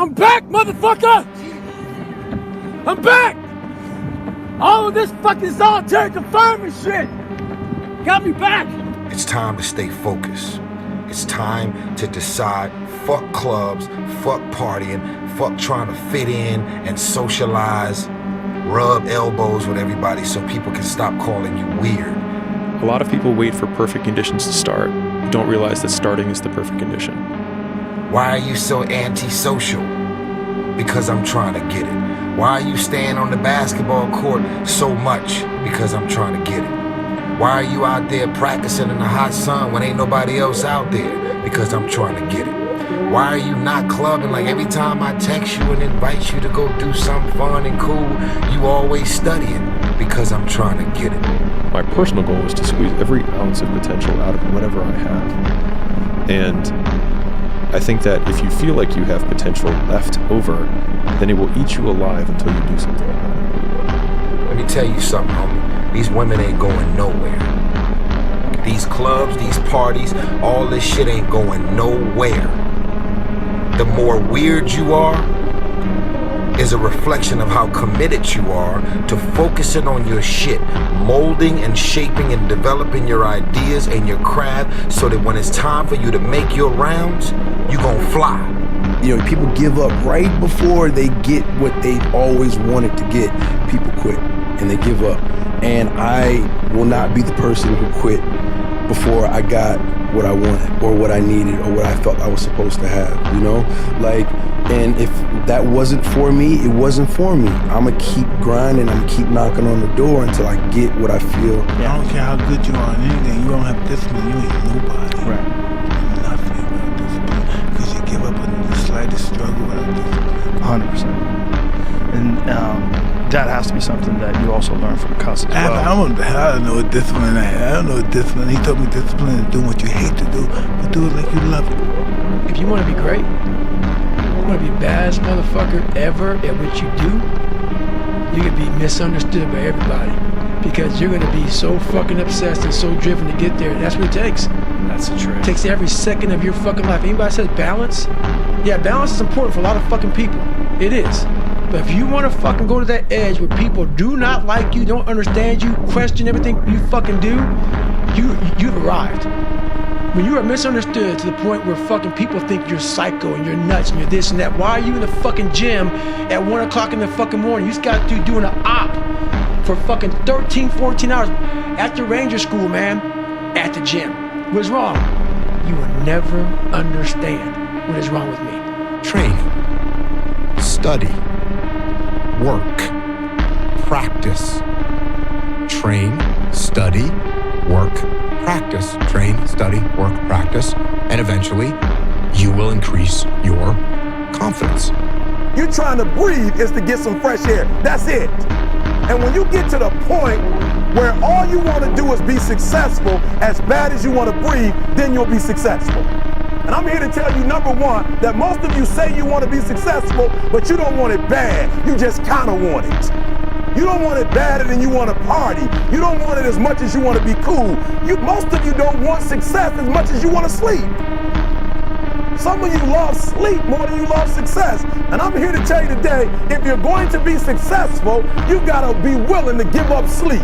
I'm back, motherfucker! I'm back! All of this fucking solitary confinement shit got me back! It's time to stay focused. It's time to decide, fuck clubs, fuck partying, fuck trying to fit in and socialize, rub elbows with everybody so people can stop calling you weird. A lot of people wait for perfect conditions to start, don't realize that starting is the perfect condition. Why are you so antisocial? Because I'm trying to get it. Why are you staying on the basketball court so much? Because I'm trying to get it. Why are you out there practicing in the hot sun when ain't nobody else out there? Because I'm trying to get it. Why are you not clubbing like every time I text you and invite you to go do something fun and cool, you always studying? Because I'm trying to get it. My personal goal is to squeeze every ounce of potential out of whatever I have. And I think that if you feel like you have potential left over, then it will eat you alive until you do something about it. Let me tell you something, homie. These women ain't going nowhere. These clubs, these parties, all this shit ain't going nowhere. The more weird you are is a reflection of how committed you are to focusing on your shit, molding and shaping and developing your ideas and your craft so that when it's time for you to make your rounds, you gon' fly. You know, people give up right before they get what they always wanted to get. People quit and they give up. And I will not be the person who quit before I got what I wanted or what I needed or what I felt I was supposed to have, you know? Like, and if that wasn't for me, it wasn't for me. I'm gonna keep grinding, I'm gonna keep knocking on the door until I get what I feel. Yeah, I don't care how good you are in anything, you don't have discipline, you ain't nobody. Right. You're nothing without discipline, because you give up on the slightest struggle without discipline. 100%. And that has to be something that you also learn from Cuss as well. I don't know what discipline is. I don't know what discipline. He told me discipline is doing what you hate to do, but do it like you love it. If you want to be great, you want to be the baddest motherfucker ever at what you do, you're going to be misunderstood by everybody because you're going to be so fucking obsessed and so driven to get there. That's what it takes. That's the truth. It takes every second of your fucking life. Anybody says balance? Yeah, balance is important for a lot of fucking people. It is. But if you want to fucking go to that edge where people do not like you, don't understand you, question everything you fucking do, you've arrived. When you are misunderstood to the point where fucking people think you're psycho and you're nuts and you're this and that, why are you in the fucking gym at 1 o'clock in the fucking morning? You just got to doing an op for fucking 13, 14 hours at the Ranger School, man, at the gym. What's wrong? You will never understand what is wrong with me. Train, study, work, practice. Train, study, work, practice. Train, study, work, practice. And eventually, you will increase your confidence. You're trying to breathe is to get some fresh air. That's it. And when you get to the point where all you want to do is be successful as bad as you want to breathe, then you'll be successful. And I'm here to tell you, number one, that most of you say you want to be successful, but you don't want it bad. You just kind of want it. You don't want it badder than you want to party. You don't want it as much as you want to be cool. Most of you don't want success as much as you want to sleep. Some of you love sleep more than you love success. And I'm here to tell you today, if you're going to be successful, you've got to be willing to give up sleep.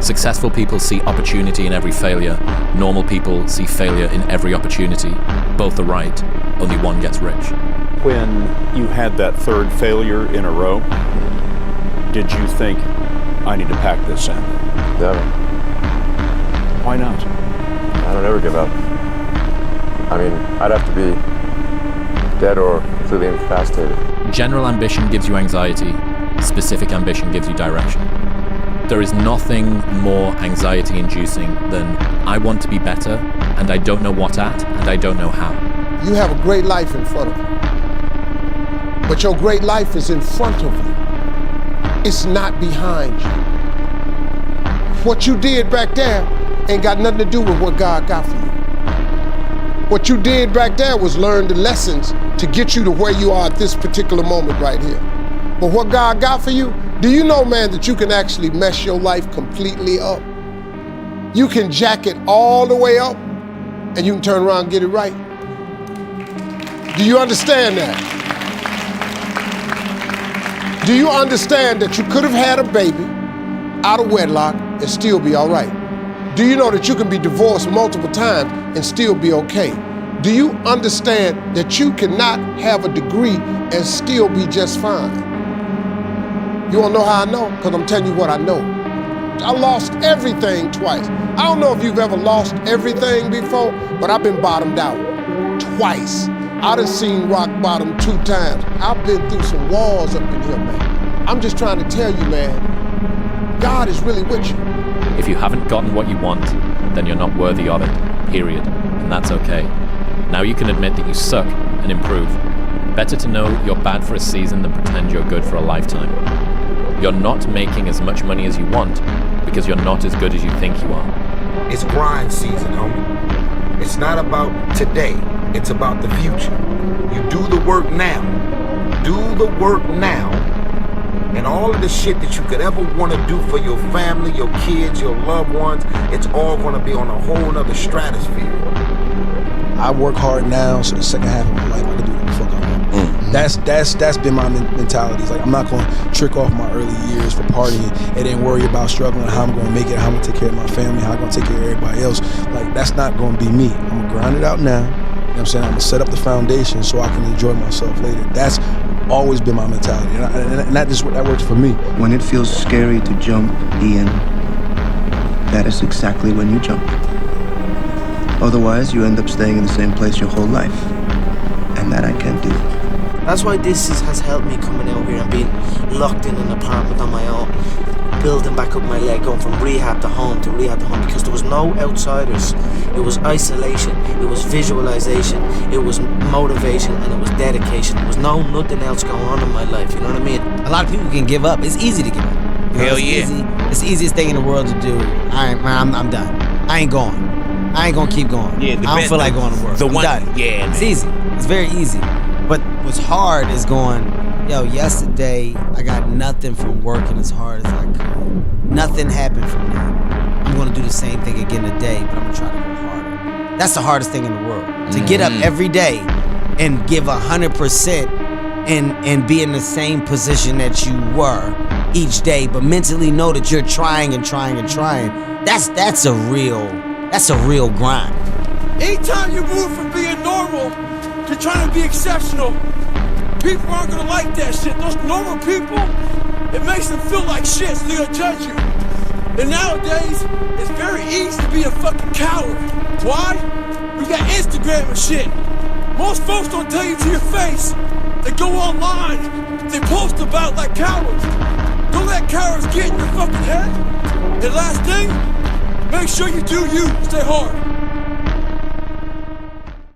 Successful people see opportunity in every failure. Normal people see failure in every opportunity. Both are right. Only one gets rich. When you had that third failure in a row, did you think, I need to pack this in? Never. Why not? I don't ever give up. I mean, I'd have to be dead or completely incapacitated. General ambition gives you anxiety. Specific ambition gives you direction. There is nothing more anxiety-inducing than I want to be better, and I don't know what at, and I don't know how. You have a great life in front of you. But your great life is in front of you. It's not behind you. What you did back there ain't got nothing to do with what God got for you. What you did back there was learn the lessons to get you to where you are at this particular moment right here. But what God got for you, do you know, man, that you can actually mess your life completely up? You can jack it all the way up and you can turn around and get it right. Do you understand that? Do you understand that you could have had a baby out of wedlock and still be all right? Do you know that you can be divorced multiple times and still be okay? Do you understand that you cannot have a degree and still be just fine? You wanna know how I know? Because I'm telling you what I know. I lost everything twice. I don't know if you've ever lost everything before, but I've been bottomed out twice. I done seen rock bottom 2 times. I've been through some walls up in here, man. I'm just trying to tell you, man, God is really with you. If you haven't gotten what you want, then you're not worthy of it, period. And that's okay. Now you can admit that you suck and improve. Better to know you're bad for a season than pretend you're good for a lifetime. You're not making as much money as you want because you're not as good as you think you are. It's grind season, homie. It's not about today, it's about the future. You do the work now. Do the work now. And all of the shit that you could ever want to do for your family, your kids, your loved ones, it's all going to be on a whole nother stratosphere. I work hard now, so the second half of my life I can do what the fuck I want. That's been my mentality. It's like I'm not going to trick off my early years for partying and then worry about struggling, how I'm going to make it, how I'm going to take care of my family, how I'm going to take care of everybody else. Like, that's not going to be me. I'm going to grind it out now. You know what I'm saying? I'm going to set up the foundation so I can enjoy myself later. That's always been my mentality, and that works for me. When it feels scary to jump, Ian, that is exactly when you jump. Otherwise, you end up staying in the same place your whole life, and that I can't do. That's why this has helped me coming out here and being locked in an apartment on my own, building back up my leg, going from rehab to home, because there was no outsiders. It was isolation, it was visualization, it was motivation, and it was dedication. There was nothing else going on in my life, you know what I mean? A lot of people can give up. It's easy to give up. You know, Hell yeah. It's the easiest thing in the world to do. I'm done. I ain't going. I ain't gonna keep going. Yeah, I don't feel like going to work. I'm done. Yeah, it's easy. It's very easy. But what's hard is going, yo, yesterday I got nothing from working as hard as I could. Nothing happened from that. I'm gonna do the same thing again today, but I'm gonna try to go harder. That's the hardest thing in the world. To get up every day and give 100% and be in the same position that you were each day, but mentally know that you're trying and trying and trying. That's a real grind. Anytime you move from being normal to trying to be exceptional, people aren't gonna like that shit. Those normal people, it makes them feel like shit, so they're gonna judge you. And nowadays, it's very easy to be a fucking coward. Why? We got Instagram and shit. Most folks don't tell you to your face. They go online, they post about like cowards. Don't let cowards get in your fucking head. And last thing, make sure you do you. Stay hard.